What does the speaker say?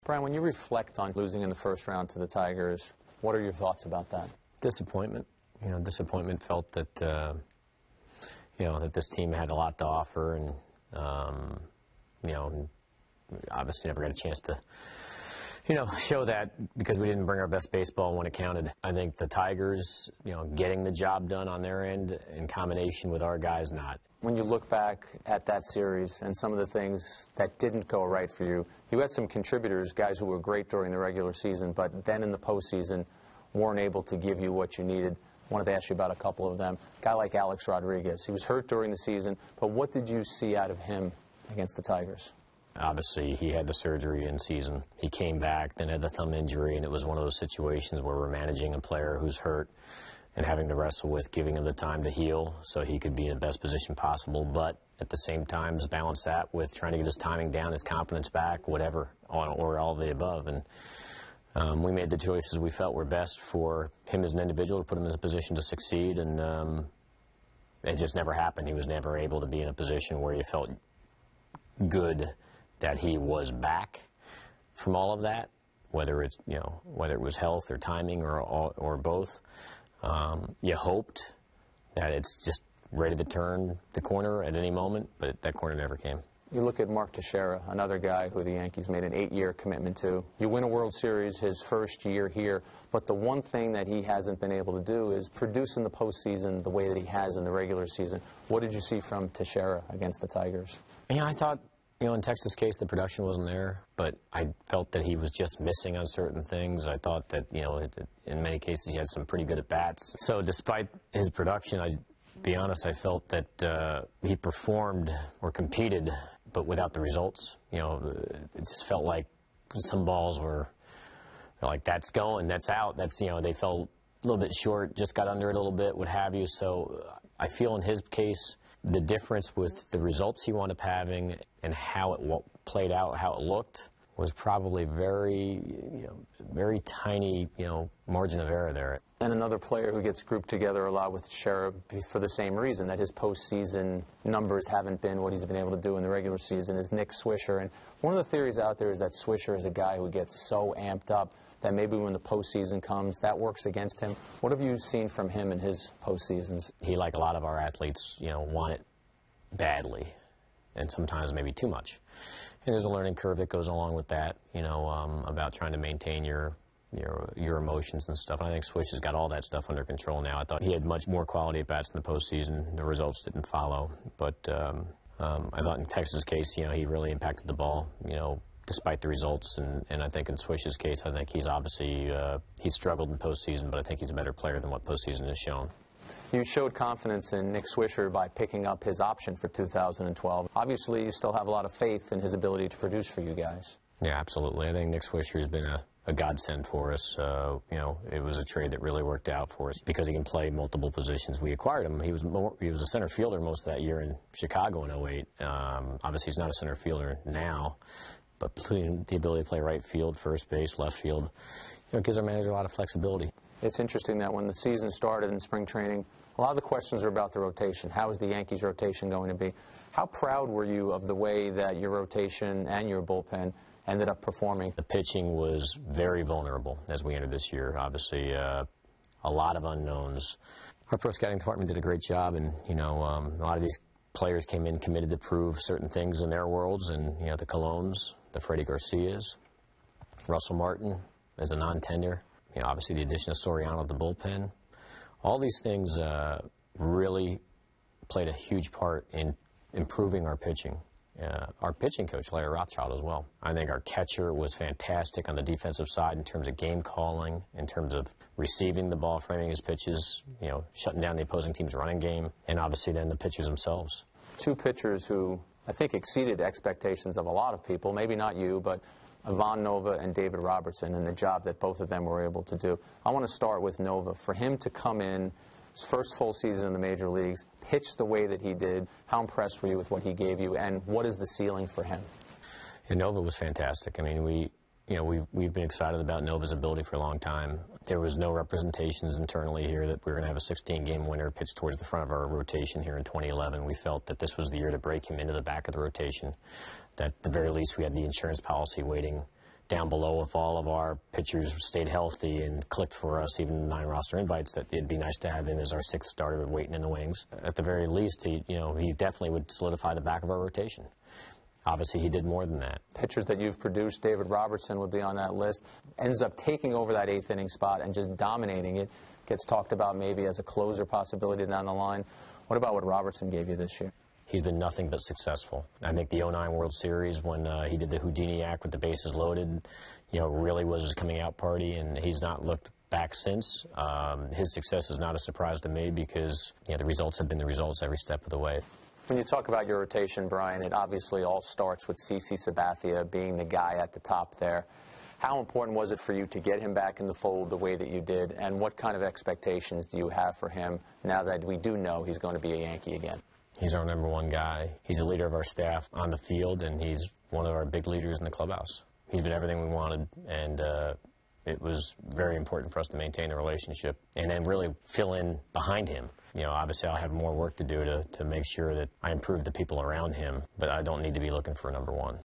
Brian, when you reflect on losing in the first round to the Tigers, what are your thoughts about that? Disappointment. Disappointment. Felt that, that this team had a lot to offer, and, obviously never got a chance to, show that because we didn't bring our best baseball when it counted. I think the Tigers, getting the job done on their end in combination with our guys, not. When you look back at that series and some of the things that didn't go right for you, you had some contributors, guys who were great during the regular season, but then in the postseason weren't able to give you what you needed. I wanted to ask you about a couple of them. A guy like Alex Rodriguez, he was hurt during the season, but what did you see out of him against the Tigers? Obviously, he had the surgery in season. He came back, then had the thumb injury, and it was one of those situations where we're managing a player who's hurt and having to wrestle with giving him the time to heal so he could be in the best position possible, but at the same time balance that with trying to get his timing down, his confidence back, whatever, or all of the above. And we made the choices we felt were best for him as an individual to put him in a position to succeed, and it just never happened. He was never able to be in a position where you felt good that he was back from all of that, whether it's whether it was health or timing or both. You hoped that it's just ready to turn the corner at any moment, but that corner never came. You look at Mark Teixeira, another guy who the Yankees made an 8-year commitment to. You win a World Series his first year here, but the one thing that he hasn't been able to do is produce in the postseason the way that he has in the regular season. What did you see from Teixeira against the Tigers? I thought, in Texas' case, the production wasn't there, but I felt that he was just missing on certain things. I thought that, in many cases he had some pretty good at-bats. So despite his production, I'll be honest, I felt that he performed or competed, but without the results. It just felt like some balls were like, that's going, that's out. That's, they fell a little bit short, just got under it a little bit, what have you. So I feel in his case, the difference with the results he wound up having and how it played out, how it looked, was probably very tiny, margin of error there. And another player who gets grouped together a lot with Teixeira for the same reason, that his postseason numbers haven't been what he's been able to do in the regular season, is Nick Swisher. And one of the theories out there is that Swisher is a guy who gets so amped up that maybe when the postseason comes, that works against him. What have you seen from him in his postseasons? He, like a lot of our athletes, want it badly, and sometimes maybe too much. And there's a learning curve that goes along with that, about trying to maintain your emotions and stuff. And I think Swish has got all that stuff under control now. I thought he had much more quality at bats in the postseason. The results didn't follow, but I thought in Texas' case, he really impacted the ball, despite the results. And I think in Swish's case, I think he's obviously he's struggled in postseason, but I think he's a better player than what postseason has shown. You showed confidence in Nick Swisher by picking up his option for 2012. Obviously, you still have a lot of faith in his ability to produce for you guys. Yeah, absolutely. I think Nick Swisher has been a godsend for us. It was a trade that really worked out for us because he can play multiple positions. We acquired him. He was a center fielder most of that year in Chicago in '08. Obviously, he's not a center fielder now, but the ability to play right field, first base, left field, gives our manager a lot of flexibility. It's interesting that when the season started in spring training, a lot of the questions are about the rotation. How is the Yankees' rotation going to be? How proud were you of the way that your rotation and your bullpen ended up performing? The pitching was very vulnerable as we entered this year. Obviously, a lot of unknowns. Our pro scouting department did a great job, and a lot of these players came in committed to prove certain things in their worlds, and the Colognes, the Freddie Garcias, Russell Martin as a non-tender, obviously the addition of Soriano to the bullpen. All these things really played a huge part in improving our pitching. Our pitching coach, Larry Rothschild, as well. I think our catcher was fantastic on the defensive side in terms of game calling, in terms of receiving the ball, framing his pitches, shutting down the opposing team's running game, and obviously then the pitchers themselves. Two pitchers who I think exceeded expectations of a lot of people, maybe not you, but Ivan Nova and David Robertson, and the job that both of them were able to do. I want to start with Nova. For him to come in, his first full season in the major leagues, pitch the way that he did, how impressed were you with what he gave you, and what is the ceiling for him? And Nova was fantastic. I mean, we've been excited about Nova's ability for a long time. There was no representations internally here that we were going to have a 16-game winner pitched towards the front of our rotation here in 2011. We felt that this was the year to break him into the back of the rotation, that at the very least we had the insurance policy waiting down below if all of our pitchers stayed healthy and clicked for us, even 9 roster invites, that it'd be nice to have him as our 6th starter waiting in the wings. At the very least, he definitely would solidify the back of our rotation. Obviously, he did more than that. Pitchers that you've produced, David Robertson would be on that list. Ends up taking over that 8th inning spot and just dominating it. Gets talked about maybe as a closer possibility down the line. What about what Robertson gave you this year? He's been nothing but successful. I think the '09 World Series, when he did the Houdini act with the bases loaded, really was his coming out party, and he's not looked back since. His success is not a surprise to me because the results have been the results every step of the way. When you talk about your rotation, Brian, it obviously all starts with CC Sabathia being the guy at the top there. How important was it for you to get him back in the fold the way that you did, and what kind of expectations do you have for him now that we do know he's going to be a Yankee again? He's our #1 guy. He's the leader of our staff on the field, and he's one of our big leaders in the clubhouse. He's been everything we wanted, and it was very important for us to maintain the relationship and then really fill in behind him. Obviously I'll have more work to do to make sure that I improve the people around him, but I don't need to be looking for a #1.